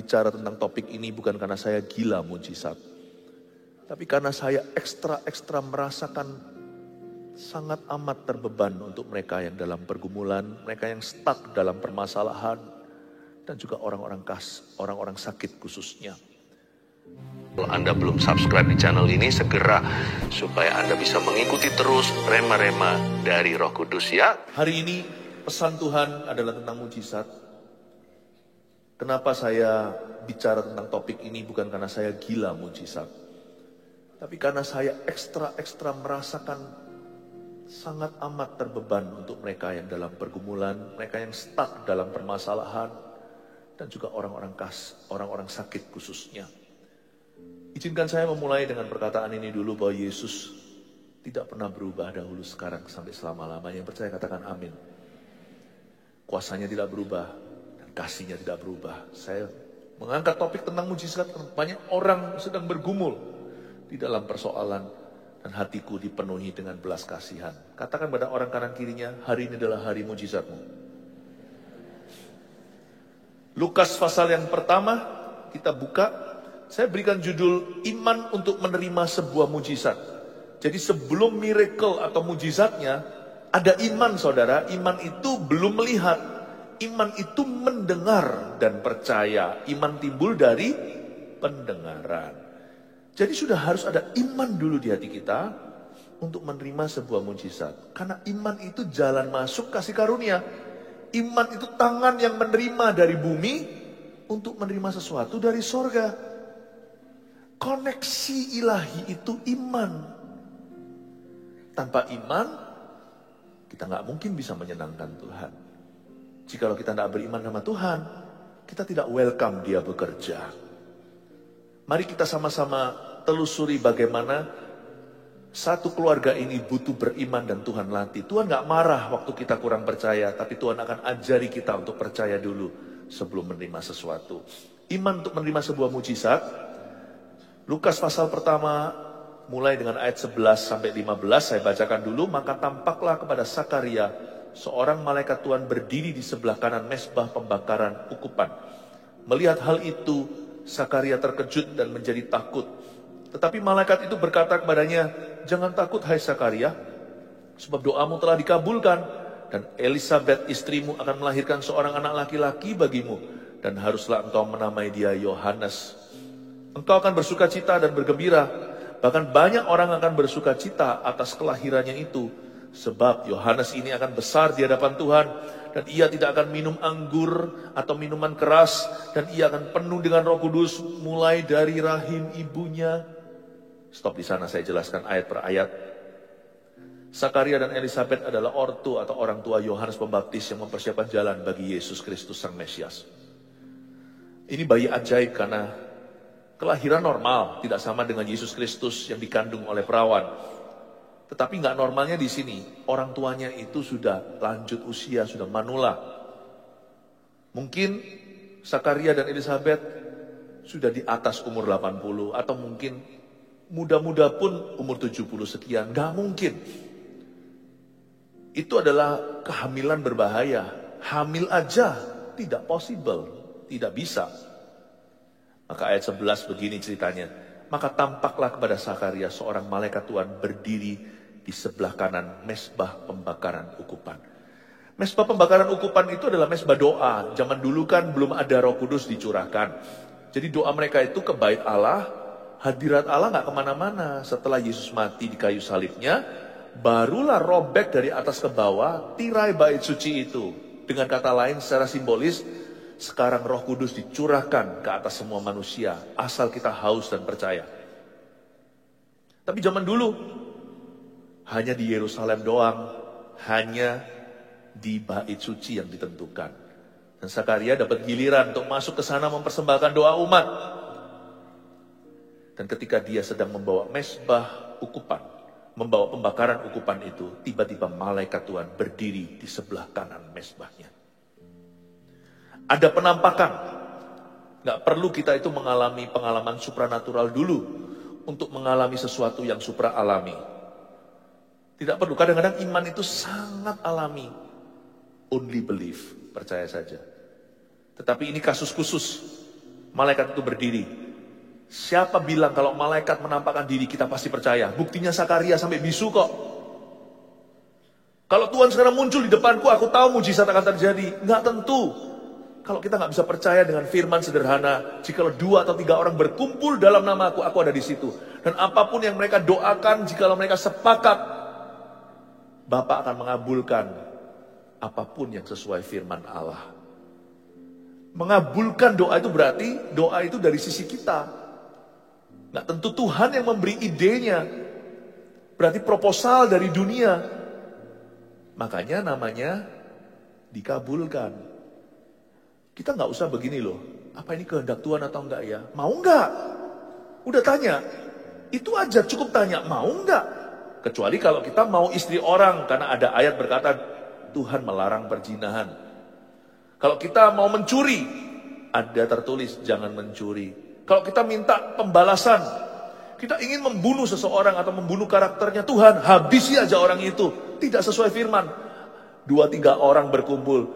bicara tentang topik ini bukan karena saya gila mujizat. Tapi karena saya ekstra merasakan sangat amat terbeban untuk mereka yang dalam pergumulan, mereka yang stuck dalam permasalahan, dan juga orang-orang sakit khususnya. Kalau Anda belum subscribe di channel ini, segera supaya Anda bisa mengikuti terus rema-rema dari Roh Kudus ya. Hari ini pesan Tuhan adalah tentang mujizat. Kenapa saya bicara tentang topik ini bukan karena saya gila mujizat. Tapi karena saya ekstra merasakan sangat amat terbeban untuk mereka yang dalam pergumulan, mereka yang stuck dalam permasalahan, dan juga orang-orang sakit khususnya. Izinkan saya memulai dengan perkataan ini dulu bahwa Yesus tidak pernah berubah dahulu, sekarang, sampai selama-lamanya. Yang percaya katakan amin. Kuasanya tidak berubah dan kasihnya tidak berubah. Saya mengangkat topik tentang mujizat karena banyak orang sedang bergumul di dalam persoalan dan hatiku dipenuhi dengan belas kasihan. Katakan pada orang kanan kirinya, hari ini adalah hari mujizatmu. Lukas pasal yang pertama, kita buka. Saya berikan judul iman untuk menerima sebuah mujizat. Jadi sebelum miracle atau mujizatnya, ada iman saudara. Iman itu belum melihat. Iman itu mendengar dan percaya. Iman timbul dari pendengaran. Jadi sudah harus ada iman dulu di hati kita untuk menerima sebuah mujizat. Karena iman itu jalan masuk kasih karunia. Iman itu tangan yang menerima dari bumi untuk menerima sesuatu dari sorga. Koneksi ilahi itu iman. Tanpa iman, kita nggak mungkin bisa menyenangkan Tuhan. Jikalau kita tidak beriman sama Tuhan, kita tidak welcome Dia bekerja. Mari kita sama-sama telusuri bagaimana satu keluarga ini butuh beriman dan Tuhan latih. Tuhan nggak marah waktu kita kurang percaya, tapi Tuhan akan ajari kita untuk percaya dulu sebelum menerima sesuatu. Iman untuk menerima sebuah mujizat. Lukas pasal pertama mulai dengan ayat 11 sampai 15 saya bacakan dulu. Maka tampaklah kepada Sakaria seorang malaikat Tuhan berdiri di sebelah kanan mezbah pembakaran ukupan. Melihat hal itu, Sakaria terkejut dan menjadi takut. Tetapi malaikat itu berkata kepadanya, "Jangan takut hai Sakaria, sebab doamu telah dikabulkan, dan Elisabet istrimu akan melahirkan seorang anak laki-laki bagimu, dan haruslah engkau menamai dia Yohanes. Engkau akan bersuka cita dan bergembira, bahkan banyak orang akan bersuka cita atas kelahirannya itu, sebab Yohanes ini akan besar di hadapan Tuhan, dan ia tidak akan minum anggur atau minuman keras, dan ia akan penuh dengan Roh Kudus mulai dari rahim ibunya." Stop di sana, saya jelaskan ayat per ayat. Sakaria dan Elisabet adalah ortu atau orang tua Yohanes Pembaptis yang mempersiapkan jalan bagi Yesus Kristus Sang Mesias. Ini bayi ajaib karena kelahiran normal, tidak sama dengan Yesus Kristus yang dikandung oleh perawan. Tetapi nggak normalnya di sini, orang tuanya itu sudah lanjut usia, sudah manula. Mungkin Sakaria dan Elisabet sudah di atas umur 80, atau mungkin muda-muda pun umur 70 sekian, nggak mungkin. Itu adalah kehamilan berbahaya. Hamil aja tidak possible, tidak bisa. Maka ayat 11 begini ceritanya. Maka tampaklah kepada Sakaria seorang malaikat Tuhan berdiri di sebelah kanan mezbah pembakaran ukupan. Mezbah pembakaran ukupan itu adalah mezbah doa. Zaman dulu kan belum ada Roh Kudus dicurahkan. Jadi doa mereka itu ke bait Allah. Hadirat Allah gak kemana-mana. Setelah Yesus mati di kayu salibnya, barulah robek dari atas ke bawah tirai bait suci itu. Dengan kata lain, secara simbolis, sekarang Roh Kudus dicurahkan ke atas semua manusia, asal kita haus dan percaya. Tapi zaman dulu, hanya di Yerusalem doang, hanya di bait suci yang ditentukan. Dan Sakaria dapat giliran untuk masuk ke sana mempersembahkan doa umat. Dan ketika dia sedang membawa mezbah ukupan, membawa pembakaran ukupan itu, tiba-tiba malaikat Tuhan berdiri di sebelah kanan mezbahnya. Ada penampakan. Gak perlu kita itu mengalami pengalaman supranatural dulu untuk mengalami sesuatu yang supra alami. Tidak perlu, kadang-kadang iman itu sangat alami. Only believe, percaya saja. Tetapi ini kasus khusus. Malaikat itu berdiri. Siapa bilang kalau malaikat menampakkan diri kita pasti percaya? Buktinya Sakaria sampai bisu kok. Kalau Tuhan sekarang muncul di depanku, aku tahu mujizat akan terjadi. Nggak tentu. Kalau kita nggak bisa percaya dengan firman sederhana, jikalau 2 atau 3 orang berkumpul dalam nama aku ada di situ. Dan apapun yang mereka doakan, jikalau mereka sepakat, Bapa akan mengabulkan apapun yang sesuai firman Allah. Mengabulkan doa itu berarti doa itu dari sisi kita. Nggak tentu Tuhan yang memberi idenya. Berarti proposal dari dunia. Makanya namanya dikabulkan. Kita nggak usah begini loh. Apa ini kehendak Tuhan atau enggak ya? Mau enggak? Udah tanya. Itu aja cukup tanya. Mau enggak? Kecuali kalau kita mau istri orang. Karena ada ayat berkata Tuhan melarang perzinahan. Kalau kita mau mencuri. Ada tertulis jangan mencuri. Kalau kita minta pembalasan, kita ingin membunuh seseorang atau membunuh karakternya, Tuhan habisi aja orang itu. Tidak sesuai firman. 2-3 orang berkumpul,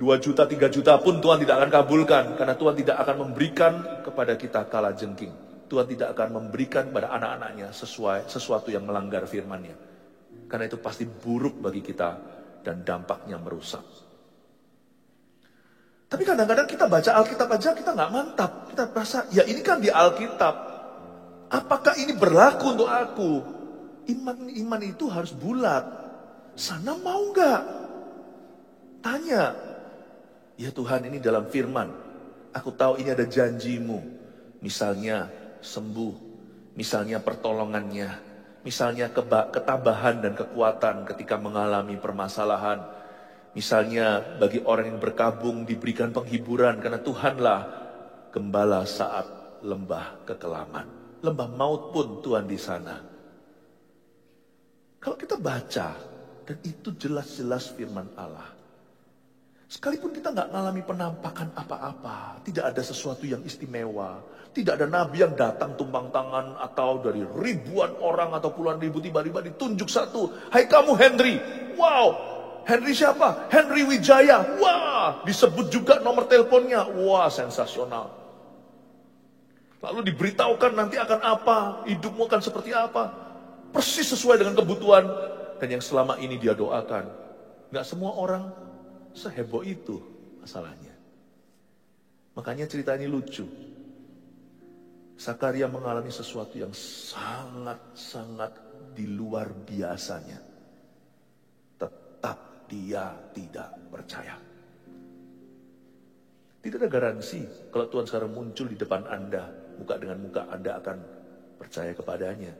2 juta, 3 juta pun Tuhan tidak akan kabulkan. Karena Tuhan tidak akan memberikan kepada kita kalajengking. Tuhan tidak akan memberikan kepada anak-anaknya sesuatu yang melanggar firman-Nya. Karena itu pasti buruk bagi kita dan dampaknya merusak. Tapi kadang-kadang kita baca Alkitab aja kita nggak mantap. Kita merasa, ya ini kan di Alkitab. Apakah ini berlaku untuk aku? Iman itu harus bulat. Sana mau nggak? Tanya. Ya Tuhan, ini dalam firman. Aku tahu ini ada janjimu. Misalnya sembuh. Misalnya pertolongannya. Misalnya ketabahan dan kekuatan ketika mengalami permasalahan. Misalnya bagi orang yang berkabung diberikan penghiburan karena Tuhanlah gembala saat lembah kekelaman. Lembah maut pun Tuhan di sana. Kalau kita baca dan itu jelas-jelas firman Allah. Sekalipun kita nggak mengalami penampakan apa-apa, tidak ada sesuatu yang istimewa, tidak ada nabi yang datang tumpang tangan atau dari ribuan orang atau puluhan ribu tiba-tiba ditunjuk satu. Hai kamu Henry, wow. Henry siapa? Henry Wijaya. Wah, disebut juga nomor teleponnya. Wah, sensasional. Lalu diberitahukan nanti akan apa, hidupmu akan seperti apa. Persis sesuai dengan kebutuhan. Dan yang selama ini dia doakan. Gak semua orang seheboh itu masalahnya. Makanya cerita ini lucu. Sakaria mengalami sesuatu yang sangat-sangat di luar biasanya. Tetap dia tidak percaya. Tidak ada garansi kalau Tuhan sekarang muncul di depan Anda, muka dengan muka, Anda akan percaya kepadanya.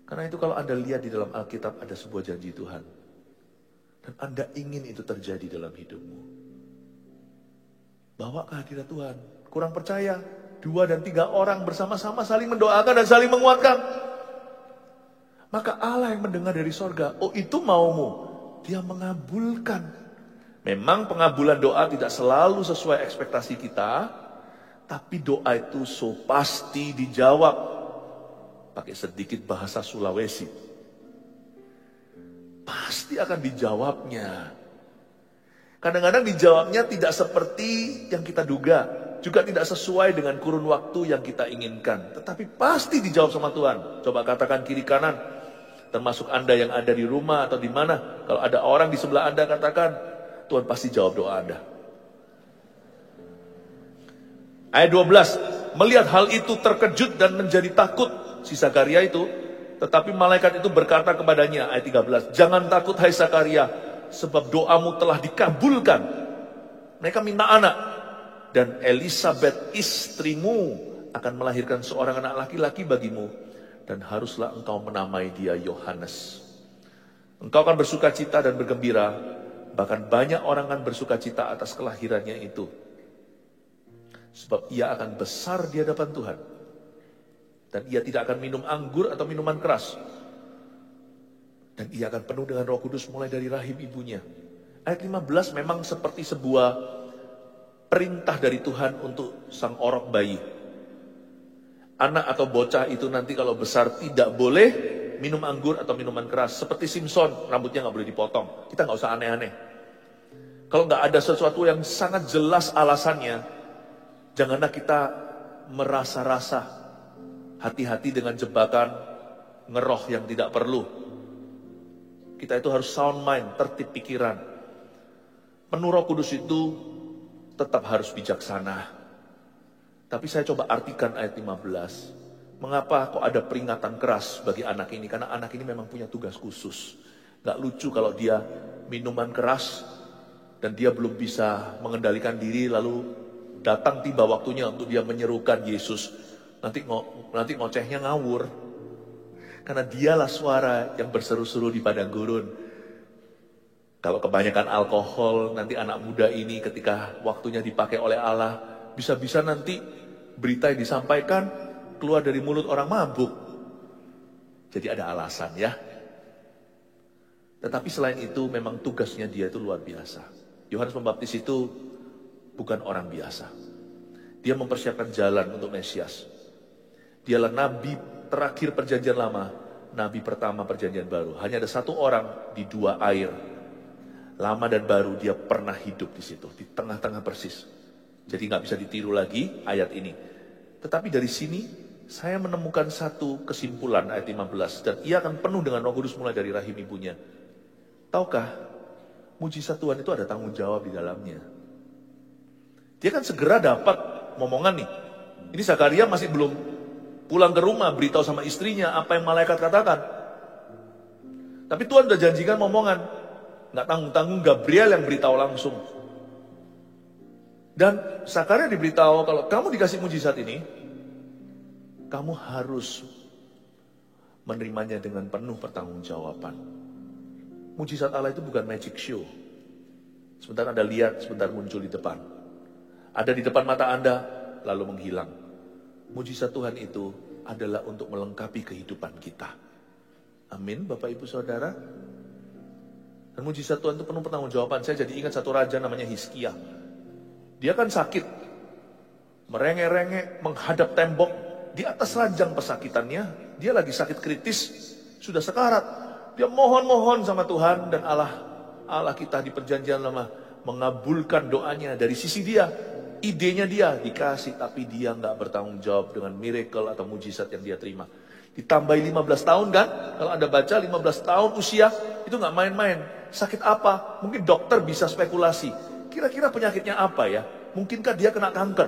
Karena itu kalau Anda lihat di dalam Alkitab ada sebuah janji Tuhan. Dan Anda ingin itu terjadi dalam hidupmu. Bawa kehadirat Tuhan. Kurang percaya, 2 dan 3 orang bersama-sama saling mendoakan dan saling menguatkan. Maka Allah yang mendengar dari sorga, oh itu maumu. Dia mengabulkan. Memang pengabulan doa tidak selalu sesuai ekspektasi kita. Tapi doa itu so pasti dijawab. Pakai sedikit bahasa Sulawesi. Pasti akan dijawabnya. Kadang-kadang dijawabnya tidak seperti yang kita duga. Juga tidak sesuai dengan kurun waktu yang kita inginkan. Tetapi pasti dijawab sama Tuhan. Coba katakan kiri kanan. Termasuk Anda yang ada di rumah atau di mana. Kalau ada orang di sebelah Anda katakan, Tuhan pasti jawab doa Anda. Ayat 12, melihat hal itu terkejut dan menjadi takut si Sakaria itu. Tetapi malaikat itu berkata kepadanya, ayat 13, jangan takut hai Sakaria, sebab doamu telah dikabulkan. Mereka minta anak. Dan Elisabeth istrimu akan melahirkan seorang anak laki-laki bagimu. Dan haruslah engkau menamai dia Yohanes. Engkau akan bersuka cita dan bergembira. Bahkan banyak orang akan bersuka cita atas kelahirannya itu. Sebab ia akan besar di hadapan Tuhan. Dan ia tidak akan minum anggur atau minuman keras. Dan ia akan penuh dengan Roh Kudus mulai dari rahim ibunya. Ayat 15 memang seperti sebuah perintah dari Tuhan untuk sang orok bayi. Anak atau bocah itu nanti kalau besar tidak boleh minum anggur atau minuman keras. Seperti Simpson, rambutnya nggak boleh dipotong. Kita nggak usah aneh-aneh. Kalau nggak ada sesuatu yang sangat jelas alasannya, Janganlah kita merasa-rasa, hati-hati dengan jebakan ngeroh yang tidak perlu. Kita itu harus sound mind, tertib pikiran. Penuh Roh Kudus itu tetap harus bijaksana. Tapi saya coba artikan ayat 15. Mengapa kok ada peringatan keras bagi anak ini? Karena anak ini memang punya tugas khusus. Gak lucu kalau dia minuman keras dan dia belum bisa mengendalikan diri, lalu datang tiba waktunya untuk dia menyerukan Yesus. Nanti ngocehnya ngawur. Karena dialah suara yang berseru-seru di padang gurun. Kalau kebanyakan alkohol, nanti anak muda ini ketika waktunya dipakai oleh Allah, bisa-bisa nanti berita yang disampaikan keluar dari mulut orang mabuk. Jadi ada alasan ya. Tetapi selain itu memang tugasnya dia itu luar biasa. Yohanes Pembaptis itu bukan orang biasa. Dia mempersiapkan jalan untuk Mesias. Dialah nabi terakhir perjanjian lama, nabi pertama perjanjian baru. Hanya ada satu orang di dua air, lama dan baru, dia pernah hidup di situ, di tengah-tengah persis. Jadi nggak bisa ditiru lagi ayat ini. Tetapi dari sini saya menemukan satu kesimpulan ayat 15. Dan ia akan penuh dengan Roh Kudus mulai dari rahim ibunya. Tahukah, mujizat Tuhan itu ada tanggung jawab di dalamnya. Dia kan segera dapat momongan nih. Ini Zakaria masih belum pulang ke rumah, beritahu sama istrinya apa yang malaikat katakan. Tapi Tuhan udah janjikan momongan. Nggak tanggung-tanggung Gabriel yang beritahu langsung. Dan Zakaria diberitahu kalau kamu dikasih mujizat ini, kamu harus menerimanya dengan penuh pertanggungjawaban. Mujizat Allah itu bukan magic show. Sebentar Anda lihat, sebentar muncul di depan. Ada di depan mata Anda, lalu menghilang. Mujizat Tuhan itu adalah untuk melengkapi kehidupan kita. Amin, Bapak Ibu Saudara. Dan mujizat Tuhan itu penuh pertanggungjawaban. Saya jadi ingat satu raja namanya Hizkia. Dia kan sakit, merengek-rengek, menghadap tembok, di atas ranjang pesakitannya, dia lagi sakit kritis, sudah sekarat. Dia mohon-mohon sama Tuhan, dan Allah kita di perjanjian lama mengabulkan doanya dari sisi dia. Idenya dia dikasih, tapi dia nggak bertanggung jawab dengan miracle atau mujizat yang dia terima. Ditambahi 15 tahun kan, kalau Anda baca 15 tahun usia, itu nggak main-main. Sakit apa? Mungkin dokter bisa spekulasi. Kira-kira penyakitnya apa ya? Mungkinkah dia kena kanker?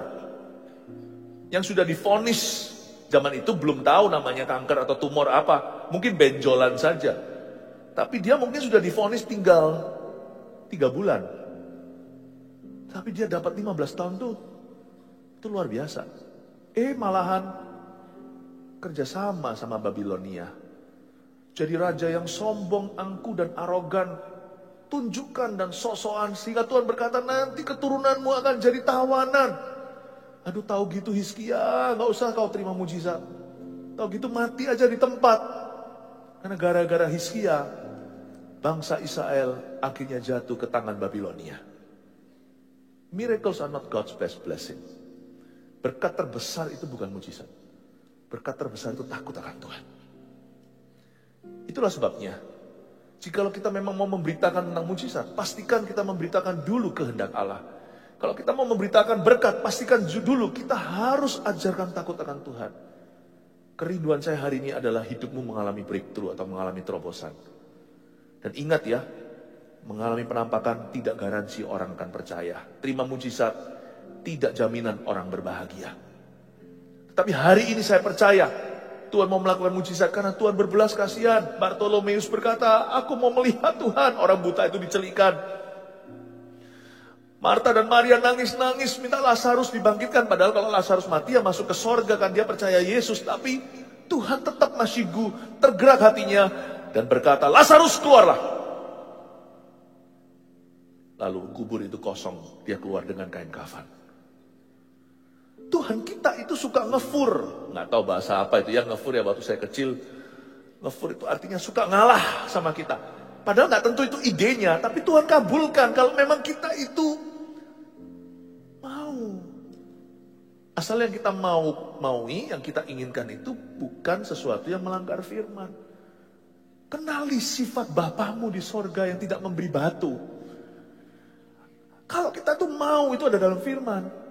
Yang sudah divonis, zaman itu belum tahu namanya kanker atau tumor apa. Mungkin benjolan saja. Tapi dia mungkin sudah divonis tinggal 3 bulan. Tapi dia dapat 15 tahun tuh. Itu luar biasa. Malahan kerjasama sama Babilonia. Jadi raja yang sombong, angkuh dan arogan. Tunjukkan dan sok-sokan sehingga Tuhan berkata nanti keturunanmu akan jadi tawanan. Aduh, tahu gitu Hizkia, gak usah kau terima mujizat. Tahu gitu mati aja di tempat. Karena gara-gara Hizkia, bangsa Israel akhirnya jatuh ke tangan Babilonia. Miracles are not God's best blessing. Berkat terbesar itu bukan mujizat. Berkat terbesar itu takut akan Tuhan. Itulah sebabnya, jikalau kita memang mau memberitakan tentang mujizat, pastikan kita memberitakan dulu kehendak Allah. Kalau kita mau memberitakan berkat, pastikan dulu kita harus ajarkan takut akan Tuhan. Kerinduan saya hari ini adalah hidupmu mengalami breakthrough atau mengalami terobosan. Dan ingat ya, mengalami penampakan tidak garansi orang akan percaya. Terima mujizat tidak jaminan orang berbahagia. Tapi hari ini saya percaya Tuhan mau melakukan mujizat karena Tuhan berbelas kasihan. Bartolomeus berkata, aku mau melihat Tuhan. Orang buta itu dicelikan. Marta dan Maria nangis-nangis minta Lazarus dibangkitkan. Padahal kalau Lazarus mati ya masuk ke sorga kan, dia percaya Yesus. Tapi Tuhan tetap masih tergerak hatinya dan berkata, Lazarus keluarlah. Lalu kubur itu kosong, dia keluar dengan kain kafan. Tuhan kita itu suka ngefur. Nggak tahu bahasa apa itu ya ngefur ya, waktu saya kecil. Ngefur itu artinya suka ngalah sama kita. Padahal nggak tentu itu idenya, tapi Tuhan kabulkan kalau memang kita itu mau. Asal yang kita maui, yang kita inginkan itu bukan sesuatu yang melanggar firman. Kenali sifat Bapamu di sorga yang tidak memberi batu. Kalau kita tuh mau, itu ada dalam firman.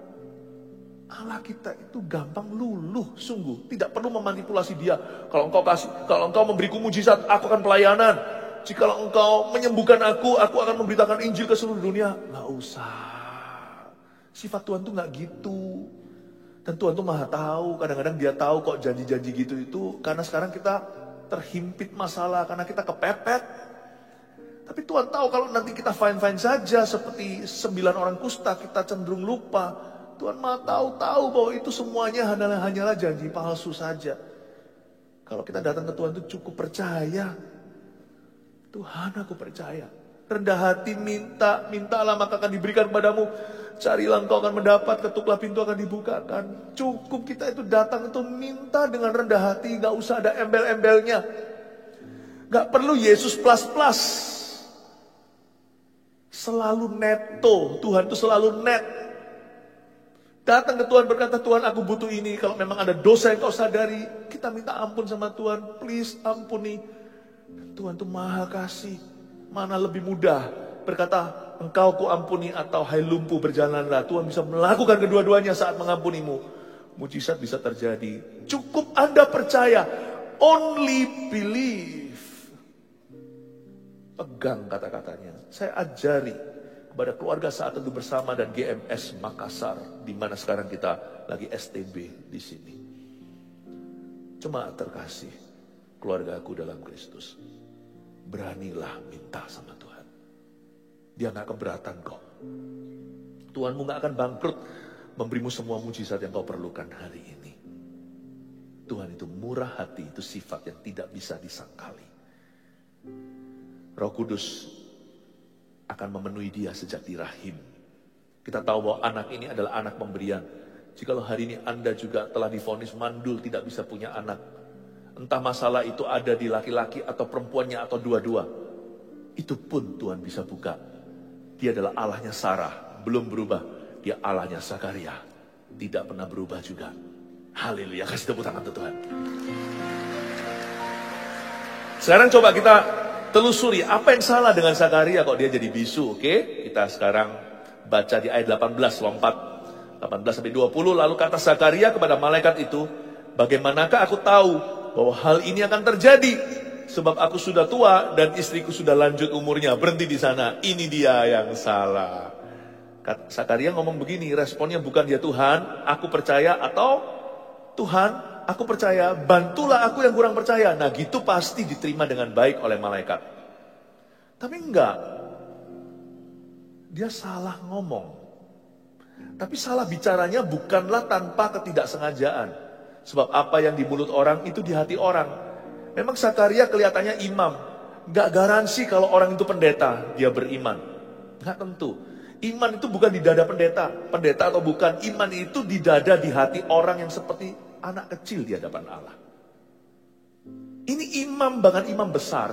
Allah kita itu gampang luluh, sungguh. Tidak perlu memanipulasi dia. Kalau engkau memberiku mujizat, aku akan pelayanan. Jikalau engkau menyembuhkan aku akan memberitakan Injil ke seluruh dunia. Nggak usah. Sifat Tuhan tuh nggak gitu. Dan Tuhan tuh maha tahu. Kadang-kadang dia tahu kok janji-janji gitu itu. Karena sekarang kita terhimpit masalah. Karena kita kepepet. Tapi Tuhan tahu kalau nanti kita fine-fine saja. Seperti 9 orang kusta, kita cenderung lupa. Tuhan maha tahu bahwa itu semuanya hanyalah janji palsu saja. Kalau kita datang ke Tuhan itu cukup percaya. Tuhan, aku percaya. Rendah hati, mintalah maka akan diberikan kepadamu. Carilah engkau akan mendapat, ketuklah pintu akan dibukakan. Cukup kita itu datang itu minta dengan rendah hati, gak usah ada embel-embelnya. Gak perlu Yesus plus-plus. Selalu neto, Tuhan itu selalu net. Datang ke Tuhan berkata, Tuhan aku butuh ini. Kalau memang ada dosa yang kau sadari, kita minta ampun sama Tuhan. Please ampuni. Tuhan itu maha kasih. Mana lebih mudah berkata, engkau ku ampuni atau hai lumpuh berjalanlah. Tuhan bisa melakukan kedua-duanya saat mengampunimu. Mujizat bisa terjadi. Cukup Anda percaya. Only believe. Pegang kata-katanya. Saya ajari kepada keluarga Saat Teduh Bersama dan GMS Makassar, di mana sekarang kita lagi STB di sini. Cuma terkasih, keluargaku dalam Kristus, beranilah minta sama Tuhan. Dia gak keberatan kok. Tuhanmu gak akan bangkrut memberimu semua mujizat yang kau perlukan hari ini. Tuhan itu murah hati, itu sifat yang tidak bisa disangkali. Roh Kudus akan memenuhi dia sejak di rahim. Kita tahu bahwa anak ini adalah anak pemberian. Jikalau hari ini Anda juga telah divonis mandul, tidak bisa punya anak. Entah masalah itu ada di laki-laki atau perempuannya atau dua-dua. Itu pun Tuhan bisa buka. Dia adalah Allahnya Sarah, belum berubah. Dia Allahnya Zakaria, tidak pernah berubah juga. Haleluya, kasih tepuk tangan untuk Tuhan. Sekarang coba kita telusuri apa yang salah dengan Zakaria kok dia jadi bisu, oke? Kita sekarang baca di ayat 18, lompat 18 sampai 20. Lalu kata Zakaria kepada malaikat itu, bagaimanakah aku tahu bahwa hal ini akan terjadi? Sebab aku sudah tua dan istriku sudah lanjut umurnya. Berhenti di sana, ini dia yang salah. Zakaria ngomong begini, responnya bukan ya Tuhan, aku percaya, atau Tuhan, aku percaya, bantulah aku yang kurang percaya. Nah gitu pasti diterima dengan baik oleh malaikat. Tapi enggak. Dia salah ngomong. Tapi salah bicaranya bukanlah tanpa ketidaksengajaan. Sebab apa yang di mulut orang itu di hati orang. Memang Zakaria kelihatannya imam. Enggak garansi kalau orang itu pendeta, dia beriman. Enggak tentu. Iman itu bukan di dada pendeta. Pendeta atau bukan, iman itu di dada, di hati orang yang seperti anak kecil di hadapan Allah. Ini imam, bahkan imam besar.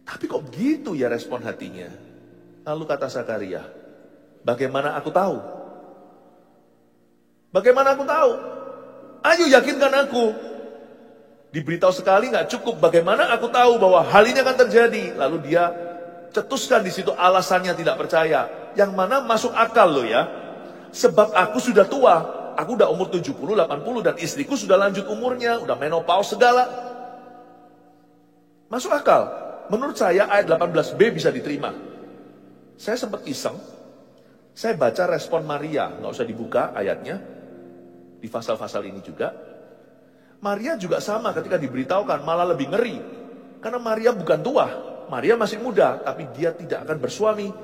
Tapi kok gitu ya respon hatinya? Lalu kata Zakaria, bagaimana aku tahu? Bagaimana aku tahu? Ayo yakinkan aku. Diberitahu sekali nggak cukup. Bagaimana aku tahu bahwa hal ini akan terjadi? Lalu dia cetuskan di situ alasannya tidak percaya. Yang mana masuk akal loh ya. Sebab aku sudah tua. Aku udah umur 70, 80 dan istriku sudah lanjut umurnya, udah menopause segala. Masuk akal. Menurut saya ayat 18b bisa diterima. Saya sempat iseng. Saya baca respon Maria, nggak usah dibuka ayatnya. Di pasal-pasal ini juga. Maria juga sama ketika diberitahukan, malah lebih ngeri. Karena Maria bukan tua. Maria masih muda, tapi dia tidak akan bersuami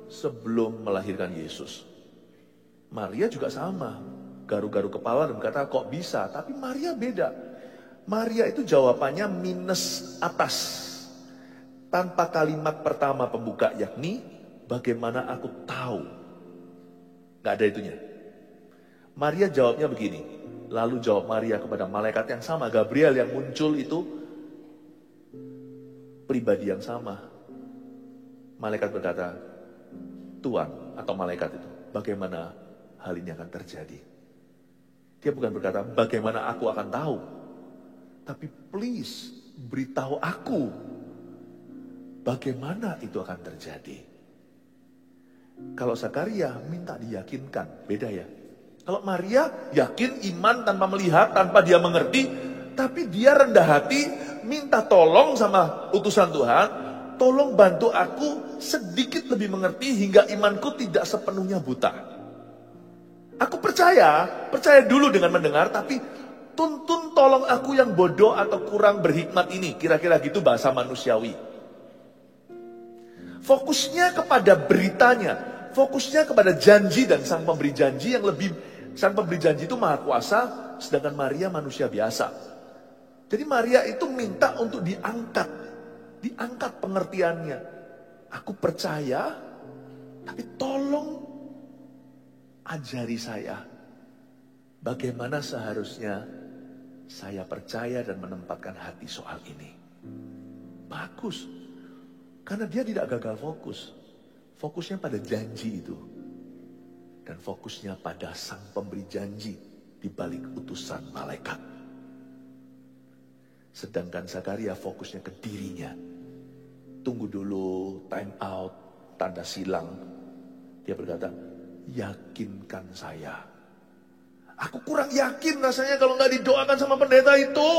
sebelum melahirkan Yesus. Maria juga sama. Garu-garu kepala dan berkata, kok bisa? Tapi Maria beda. Maria itu jawabannya minus atas. Tanpa kalimat pertama pembuka, yakni, bagaimana aku tahu? Gak ada itunya. Maria jawabnya begini. Lalu jawab Maria kepada malaikat yang sama, Gabriel yang muncul itu, pribadi yang sama. Malaikat berkata, Tuhan atau malaikat itu, bagaimana hal ini akan terjadi? Dia bukan berkata, bagaimana aku akan tahu? Tapi please, beritahu aku, bagaimana itu akan terjadi? Kalau Zakaria minta diyakinkan, beda ya. Kalau Maria yakin iman tanpa melihat, tanpa dia mengerti, tapi dia rendah hati, minta tolong sama utusan Tuhan, tolong bantu aku sedikit lebih mengerti hingga imanku tidak sepenuhnya buta. Aku percaya dulu dengan mendengar, tapi tuntun tolong aku yang bodoh atau kurang berhikmat ini. Kira-kira gitu bahasa manusiawi. Fokusnya kepada beritanya, fokusnya kepada janji dan sang pemberi janji yang lebih, sang pemberi janji itu maha kuasa, sedangkan Maria manusia biasa. Jadi Maria itu minta untuk diangkat pengertiannya. Aku percaya, tapi tolong ajari saya bagaimana seharusnya saya percaya dan menempatkan hati soal ini. Bagus. Karena dia tidak gagal fokus. Fokusnya pada janji itu. Dan fokusnya pada sang pemberi janji di balik utusan malaikat. Sedangkan Zakaria fokusnya ke dirinya. Tunggu dulu, time out, tanda silang. Dia berkata, yakinkan saya. Aku kurang yakin rasanya kalau nggak didoakan sama pendeta itu.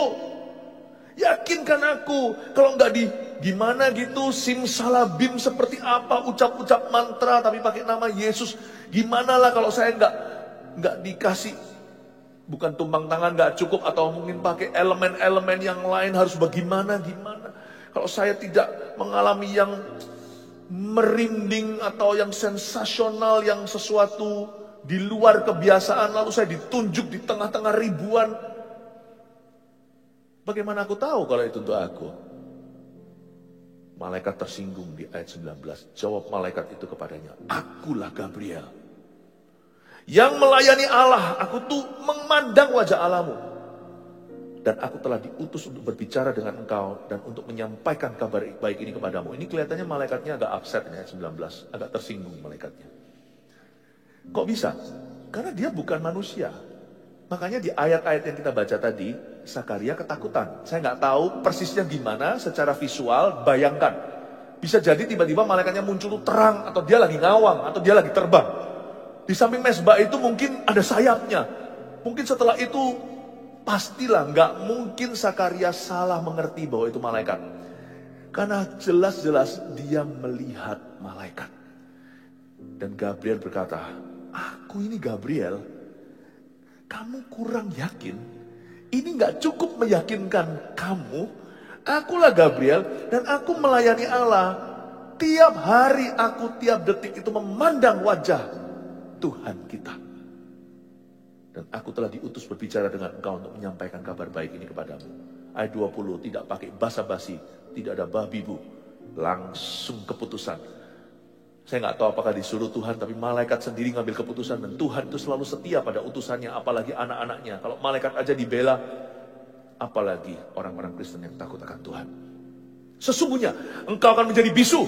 Yakinkan aku. Kalau nggak gimana gitu, simsalabim seperti apa, ucap-ucap mantra tapi pakai nama Yesus. Gimana lah kalau saya nggak dikasih, bukan tumpang tangan nggak cukup, atau mungkin pakai elemen-elemen yang lain, harus bagaimana. Kalau saya tidak mengalami yang merinding atau yang sensasional, yang sesuatu di luar kebiasaan, lalu saya ditunjuk di tengah-tengah ribuan. Bagaimana aku tahu kalau itu untuk aku? Malaikat tersinggung di ayat 19. Jawab malaikat itu kepadanya, akulah Gabriel yang melayani Allah. Aku tuh memandang wajah Allahmu, dan aku telah diutus untuk berbicara dengan engkau dan untuk menyampaikan kabar baik ini kepadamu. Ini kelihatannya malaikatnya agak upset ya, ayat 19. Agak tersinggung malaikatnya. Kok bisa? Karena dia bukan manusia. Makanya di ayat-ayat yang kita baca tadi, Zakaria ketakutan. Saya nggak tahu persisnya gimana secara visual, bayangkan. Bisa jadi tiba-tiba malaikatnya muncul terang, atau dia lagi ngawang, atau dia lagi terbang. Di samping mesbah itu mungkin ada sayapnya. Mungkin setelah itu, pastilah nggak mungkin Zakaria salah mengerti bahwa itu malaikat. Karena jelas-jelas dia melihat malaikat. Dan Gabriel berkata, aku ini Gabriel. Kamu kurang yakin? Ini gak cukup meyakinkan kamu. Akulah Gabriel dan aku melayani Allah. Tiap hari aku, tiap detik itu memandang wajah Tuhan kita. Dan aku telah diutus berbicara dengan engkau untuk menyampaikan kabar baik ini kepadamu. Ayat 20, tidak pakai basa-basi, tidak ada babi bu, langsung keputusan. Saya nggak tahu apakah disuruh Tuhan, tapi malaikat sendiri ngambil keputusan. Dan Tuhan itu selalu setia pada utusannya, apalagi anak-anaknya. Kalau malaikat aja dibela, apalagi orang-orang Kristen yang takut akan Tuhan. Sesungguhnya engkau akan menjadi bisu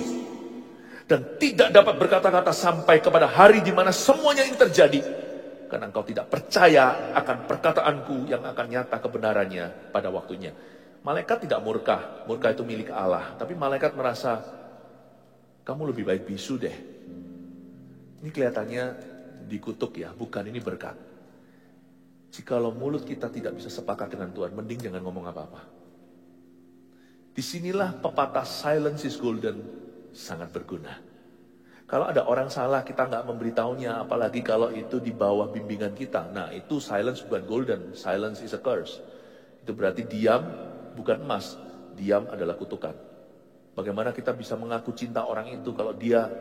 dan tidak dapat berkata-kata sampai kepada hari di mana semuanya ini terjadi, karena engkau tidak percaya akan perkataanku yang akan nyata kebenarannya pada waktunya. Malaikat tidak murka, murka itu milik Allah. Tapi malaikat merasa, kamu lebih baik bisu deh. Ini kelihatannya dikutuk ya, bukan ini berkat. Jikalau mulut kita tidak bisa sepakat dengan Tuhan, mending jangan ngomong apa-apa. Disinilah pepatah silence is golden sangat berguna. Kalau ada orang salah, kita nggak memberitahunya, apalagi kalau itu di bawah bimbingan kita. Nah, itu silence bukan golden, silence is a curse. Itu berarti diam bukan emas, diam adalah kutukan. Bagaimana kita bisa mengaku cinta orang itu kalau dia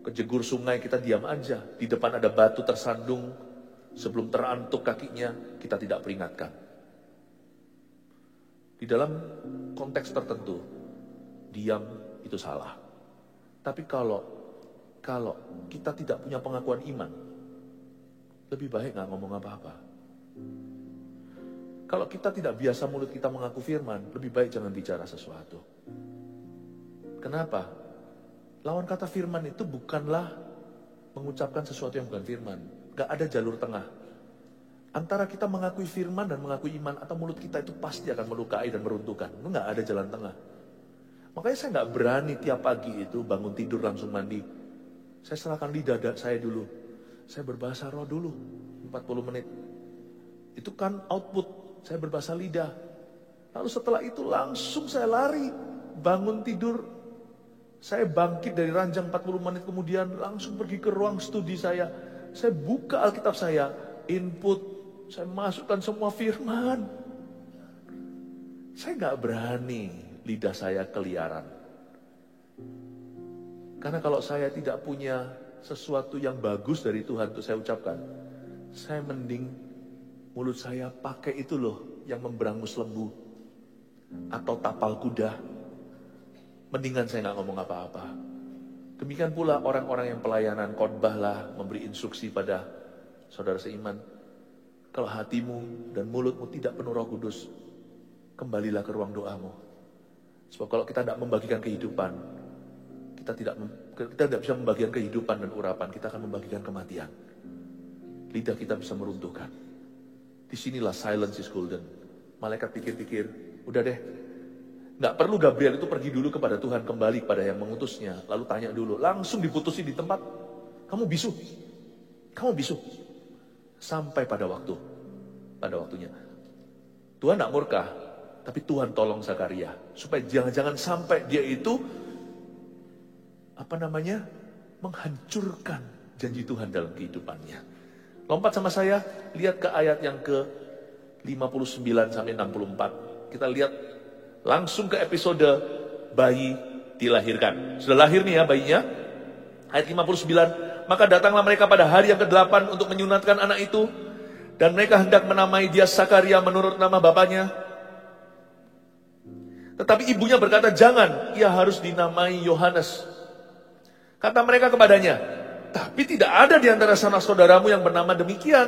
kejegur sungai, kita diam aja. Di depan ada batu tersandung, sebelum terantuk kakinya, kita tidak peringatkan. Di dalam konteks tertentu, diam itu salah. Tapi kalau kita tidak punya pengakuan iman, lebih baik gak ngomong apa-apa. Kalau kita tidak biasa mulut kita mengaku firman, lebih baik jangan bicara sesuatu. Kenapa? Lawan kata firman itu bukanlah mengucapkan sesuatu yang bukan firman. Gak ada jalur tengah. Antara kita mengakui firman dan mengakui iman, atau mulut kita itu pasti akan melukai dan meruntuhkan. Itu gak ada jalan tengah. Makanya saya gak berani tiap pagi itu bangun tidur langsung mandi. Saya serahkan lidah saya dulu. Saya berbahasa roh dulu. 40 menit. Itu kan output, saya berbahasa lidah. Lalu setelah itu langsung saya lari, bangun tidur. Saya bangkit dari ranjang 40 menit kemudian langsung pergi ke ruang studi saya. Saya buka Alkitab saya, input, saya masukkan semua firman. Saya gak berani lidah saya keliaran. Karena kalau saya tidak punya sesuatu yang bagus dari Tuhan untuk saya ucapkan, saya mending mulut saya pakai itu loh yang memberangus lembu atau tapal kuda. Mendingan saya gak ngomong apa-apa. Demikian pula orang-orang yang pelayanan khotbah lah, memberi instruksi pada saudara seiman. Kalau hatimu dan mulutmu tidak penuh Roh Kudus, kembalilah ke ruang doamu. Sebab kalau kita tidak membagikan kehidupan, kita tidak bisa membagikan kehidupan dan urapan, kita akan membagikan kematian. Lidah kita bisa meruntuhkan. Disinilah silence is golden. Malaikat pikir-pikir, udah deh, nggak perlu Gabriel itu pergi dulu kepada Tuhan, kembali kepada yang mengutusnya, lalu tanya dulu, langsung diputusin di tempat. Kamu bisu, sampai pada waktunya. Tuhan nggak murka, tapi Tuhan tolong Zakaria supaya jangan-jangan sampai dia itu menghancurkan janji Tuhan dalam kehidupannya. Lompat sama saya, lihat ke ayat yang ke 59 sampai 64. Kita lihat langsung ke episode bayi dilahirkan. Sudah lahir nih ya bayinya. Ayat 59. Maka datanglah mereka pada hari yang ke-8 untuk menyunatkan anak itu. Dan mereka hendak menamai dia Zakaria menurut nama bapaknya. Tetapi ibunya berkata, jangan, ia harus dinamai Yohanes. Kata mereka kepadanya, tapi tidak ada di antara sanak saudaramu yang bernama demikian.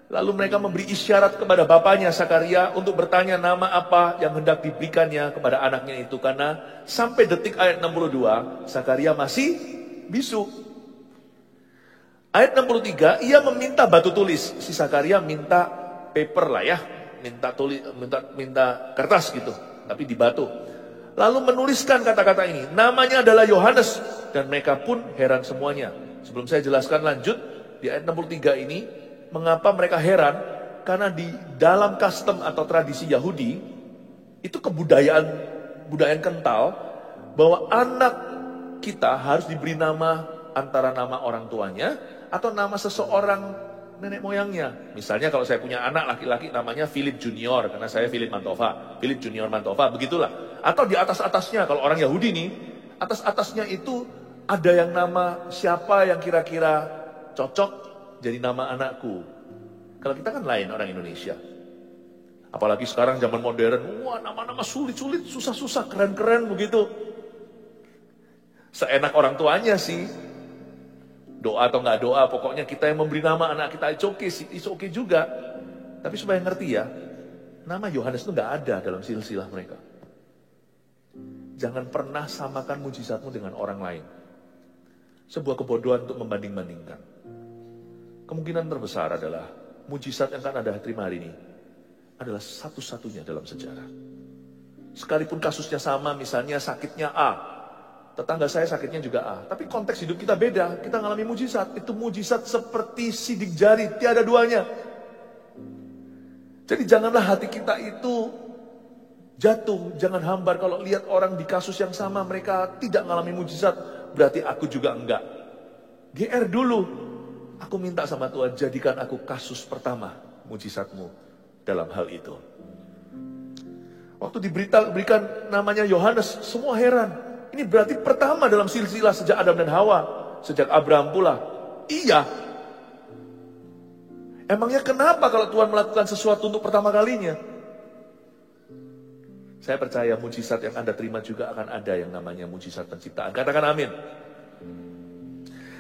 Lalu mereka memberi isyarat kepada bapaknya Zakaria untuk bertanya nama apa yang hendak diberikannya kepada anaknya itu. Karena sampai detik ayat 62, Zakaria masih bisu. Ayat 63, ia meminta batu tulis. Si Zakaria minta paper lah ya, minta kertas gitu, tapi di batu. Lalu menuliskan kata-kata ini, namanya adalah Yohanes, dan mereka pun heran semuanya. Sebelum saya jelaskan lanjut, di ayat 63 ini, mengapa mereka heran? Karena di dalam custom atau tradisi Yahudi, itu budaya kental, bahwa anak kita harus diberi nama antara nama orang tuanya, atau nama seseorang nenek moyangnya. Misalnya kalau saya punya anak laki-laki namanya Philip Junior, karena saya Philip Mantova, Philip Junior Mantova, begitulah. Atau di atas-atasnya, kalau orang Yahudi nih, atas-atasnya itu ada yang nama siapa yang kira-kira cocok jadi nama anakku. Kalau kita kan lain orang Indonesia. Apalagi sekarang zaman modern, wah nama-nama sulit-sulit, susah-susah, keren-keren begitu. Seenak orang tuanya sih. Doa atau nggak doa, pokoknya kita yang memberi nama anak kita, it's okay juga. Tapi supaya ngerti ya, nama Yohanes itu nggak ada dalam silsilah mereka. Jangan pernah samakan mujizatmu dengan orang lain. Sebuah kebodohan untuk membanding-bandingkan. Kemungkinan terbesar adalah mujizat yang akan Anda terima hari ini adalah satu-satunya dalam sejarah. Sekalipun kasusnya sama, misalnya sakitnya A, tetangga saya sakitnya juga A, tapi konteks hidup kita beda. Kita ngalami mujizat, itu mujizat seperti sidik jari, tiada duanya. Jadi janganlah hati kita itu jatuh, jangan hambar kalau lihat orang di kasus yang sama, mereka tidak ngalami mujizat, berarti aku juga enggak. GR dulu, aku minta sama Tuhan, jadikan aku kasus pertama mujizatmu dalam hal itu. Waktu diberikan namanya Yohanes, semua heran. Ini berarti pertama dalam silsilah sejak Adam dan Hawa, sejak Abraham pula. Iya. Emangnya kenapa kalau Tuhan melakukan sesuatu untuk pertama kalinya? Saya percaya mujizat yang Anda terima juga akan ada yang namanya mujizat penciptaan. Katakan amin.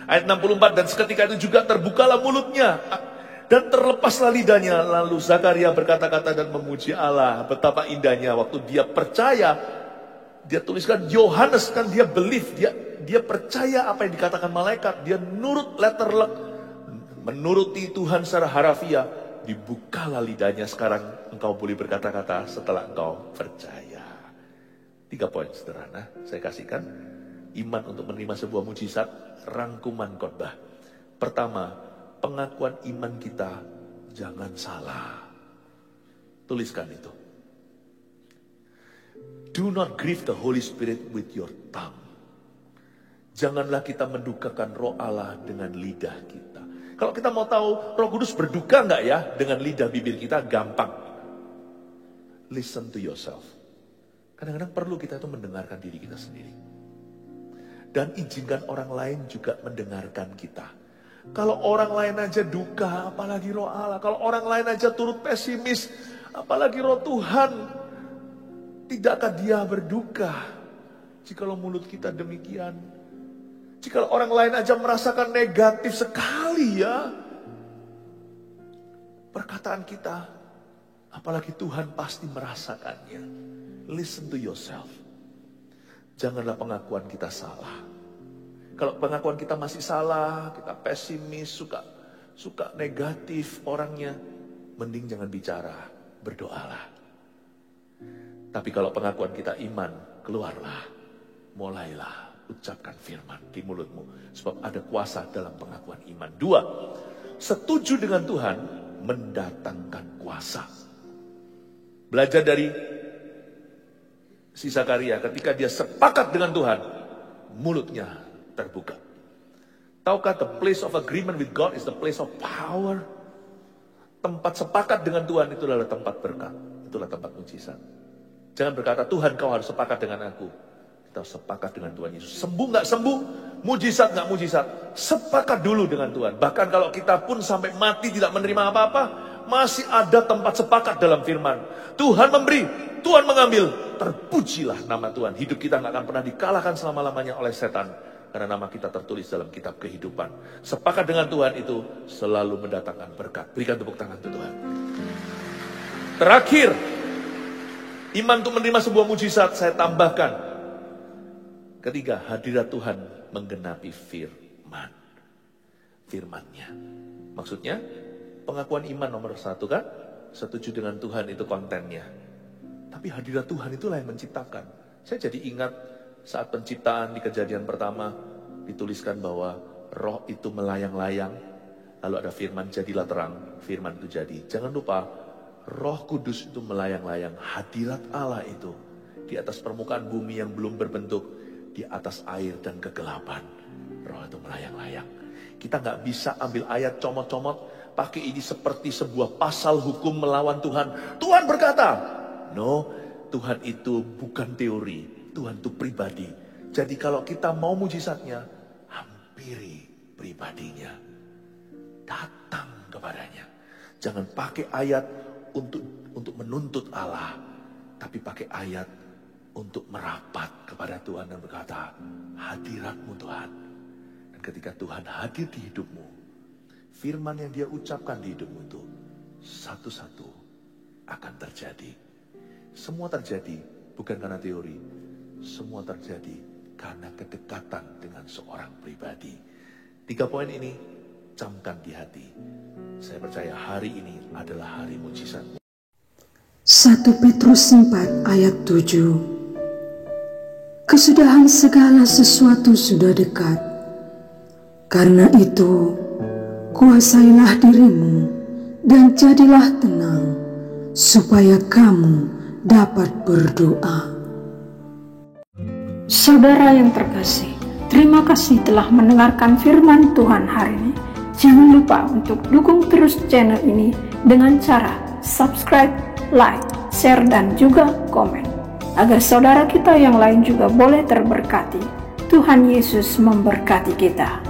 Ayat 64, dan seketika itu juga terbukalah mulutnya dan terlepaslah lidahnya. Lalu Zakaria berkata-kata dan memuji Allah. Betapa indahnya waktu dia percaya. Dia tuliskan Yohanes, kan dia believe, dia percaya apa yang dikatakan malaikat. Dia nurut letter luck, menuruti Tuhan secara harafiah. Dibukalah lidahnya, sekarang engkau boleh berkata-kata setelah engkau percaya. 3 poin sederhana saya kasihkan. Iman untuk menerima sebuah mujizat, rangkuman khotbah. Pertama, pengakuan iman kita jangan salah. Tuliskan itu. Do not grieve the Holy Spirit with your tongue. Janganlah kita mendukakan Roh Allah dengan lidah kita. Kalau kita mau tahu Roh Kudus berduka enggak ya dengan lidah bibir kita, gampang. Listen to yourself. Kadang-kadang perlu kita itu mendengarkan diri kita sendiri. Dan izinkan orang lain juga mendengarkan kita. Kalau orang lain aja duka, apalagi Roh Allah. Kalau orang lain aja turut pesimis, apalagi Roh Tuhan. Tidakkah dia berduka jikalau mulut kita demikian? Jikalau orang lain aja merasakan negatif sekali ya perkataan kita, apalagi Tuhan pasti merasakannya. Listen to yourself. Janganlah pengakuan kita salah. Kalau pengakuan kita masih salah, kita pesimis, suka negatif orangnya, mending jangan bicara, berdoalah. Tapi kalau pengakuan kita iman, keluarlah, mulailah ucapkan firman di mulutmu. Sebab ada kuasa dalam pengakuan iman. 2, setuju dengan Tuhan mendatangkan kuasa. Belajar dari si Zakaria, ketika dia sepakat dengan Tuhan, mulutnya terbuka. Tahukah the place of agreement with God is the place of power? Tempat sepakat dengan Tuhan itu adalah tempat berkat. Itulah tempat mujizat. Jangan berkata, Tuhan kau harus sepakat dengan aku. Kita sepakat dengan Tuhan Yesus. Sembuh gak sembuh, mujizat gak mujizat, sepakat dulu dengan Tuhan. Bahkan kalau kita pun sampai mati tidak menerima apa-apa, masih ada tempat sepakat dalam firman. Tuhan memberi, Tuhan mengambil, terpujilah nama Tuhan. Hidup kita gak akan pernah dikalahkan selama-lamanya oleh setan. Karena nama kita tertulis dalam kitab kehidupan. Sepakat dengan Tuhan itu selalu mendatangkan berkat. Berikan tepuk tangan untuk Tuhan. Terakhir, iman untuk menerima sebuah mujizat saya tambahkan. Ketiga, hadirat Tuhan menggenapi firman-Nya. Maksudnya, pengakuan iman nomor 1 kan? Setuju dengan Tuhan itu kontennya. Tapi hadirat Tuhan itulah yang menciptakan. Saya jadi ingat saat penciptaan di Kejadian pertama, dituliskan bahwa roh itu melayang-layang. Lalu ada firman, jadilah terang. Firman itu jadi. Jangan lupa, Roh Kudus itu melayang-layang. Hadirat Allah itu di atas permukaan bumi yang belum berbentuk. Di atas air dan kegelapan, roh itu melayang-layang. Kita gak bisa ambil ayat comot-comot, pakai ini seperti sebuah pasal hukum melawan Tuhan. Tuhan berkata, no, Tuhan itu bukan teori, Tuhan itu pribadi. Jadi kalau kita mau mujizatnya, hampiri pribadinya. Datang kepadanya. Jangan pakai ayat untuk menuntut Allah, tapi pakai ayat untuk merapat kepada Tuhan dan berkata, hadirat-Mu Tuhan. Dan ketika Tuhan hadir di hidupmu, firman yang Dia ucapkan di hidupmu itu satu-satu akan terjadi. Semua terjadi bukan karena teori, semua terjadi karena kedekatan dengan seorang pribadi. 3 poin ini camkan di hati. Saya percaya hari ini adalah hari mujizat. 1 Petrus 4 ayat 7. Kesudahan segala sesuatu sudah dekat. Karena itu, kuasailah dirimu dan jadilah tenang, supaya kamu dapat berdoa. Saudara yang terkasih, terima kasih telah mendengarkan firman Tuhan hari ini. Jangan lupa untuk dukung terus channel ini dengan cara subscribe, like, share, dan juga komen. Agar saudara kita yang lain juga boleh terberkati. Tuhan Yesus memberkati kita.